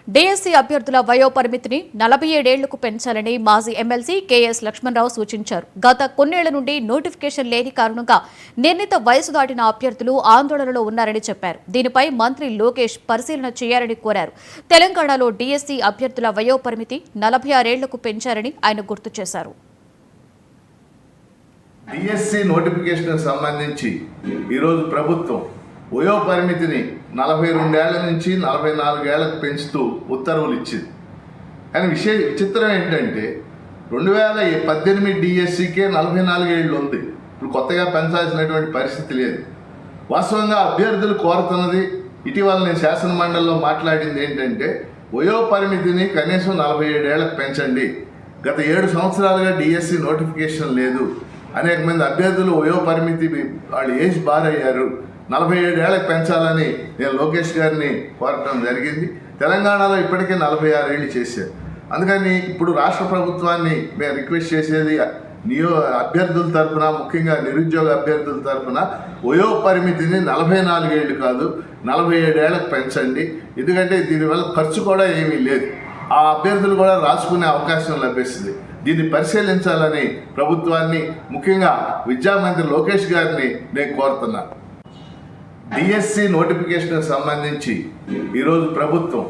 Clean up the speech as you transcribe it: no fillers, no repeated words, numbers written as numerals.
DSC అభ్యర్థుల వయోపరిమితిని 47 ఏళ్లకు పెంచాలని మాజీ ఎమ్మెల్సీ కెఎస్ లక్ష్మణరావు సూచించారు. గత కొన్నేళ్ల నుండి నోటిఫికేషన్ లేని కారణంగా నిర్ణీత వయసు దాటిన అభ్యర్థులు ఆందోళనలో ఉన్నారని చెప్పారు. దీనిపై మంత్రి లోకేష్ పరిశీలన చేయాలని కోరారు. తెలంగాణలో డిఎస్సీ అభ్యర్థుల వయోపరిమితి 46 ఏళ్లకు పెంచారని ఆయన గుర్తు చేశారు. డిఎస్సి నోటిఫికేషన్ సంబంధించి ఈరోజు ప్రభుత్వం వయో పరిమితిని 42 ఏళ్ల నుంచి 44 ఏళ్లకు పెంచుతూ ఉత్తర్వులు ఇచ్చింది. కానీ విచిత్రం ఏంటంటే 2018 డిఎస్సికే 44 ఏళ్ళు ఉంది. ఇప్పుడు కొత్తగా పెంచాల్సినటువంటి పరిస్థితి లేదు. వాస్తవంగా అభ్యర్థులు కోరుతున్నది, ఇటీవల నేను శాసన మండలిలో మాట్లాడింది ఏంటంటే వయో పరిమితిని కనీసం 47 ఏళ్లకు పెంచండి. గత 7 సంవత్సరాలుగా డిఎస్సి నోటిఫికేషన్ లేదు. అనేక మంది అభ్యర్థులు వయో పరిమితి వాళ్ళు ఏజ్ బార్ అయ్యారు. 47 ఏళ్లకు పెంచాలని నేను లోకేష్ గారిని కోరటం జరిగింది. తెలంగాణలో ఇప్పటికే 46 ఏళ్ళు చేశారు. అందుకని ఇప్పుడు రాష్ట్ర ప్రభుత్వాన్ని మేము రిక్వెస్ట్ చేసేది అభ్యర్థుల తరఫున, ముఖ్యంగా నిరుద్యోగ అభ్యర్థుల తరఫున వయో పరిమితిని 44 ఏళ్ళు కాదు 47 ఏళ్లకు పెంచండి. ఎందుకంటే దీనివల్ల ఖర్చు కూడా ఏమీ లేదు. ఆ అభ్యర్థులు కూడా రాసుకునే అవకాశం లభిస్తుంది. దీన్ని పరిశీలించాలని ప్రభుత్వాన్ని, ముఖ్యంగా విద్యామంత్రి లోకేష్ గారిని నేను కోరుతున్నాను. డిఎస్సి నోటిఫికేషన్ సంబంధించి ఈరోజు ప్రభుత్వం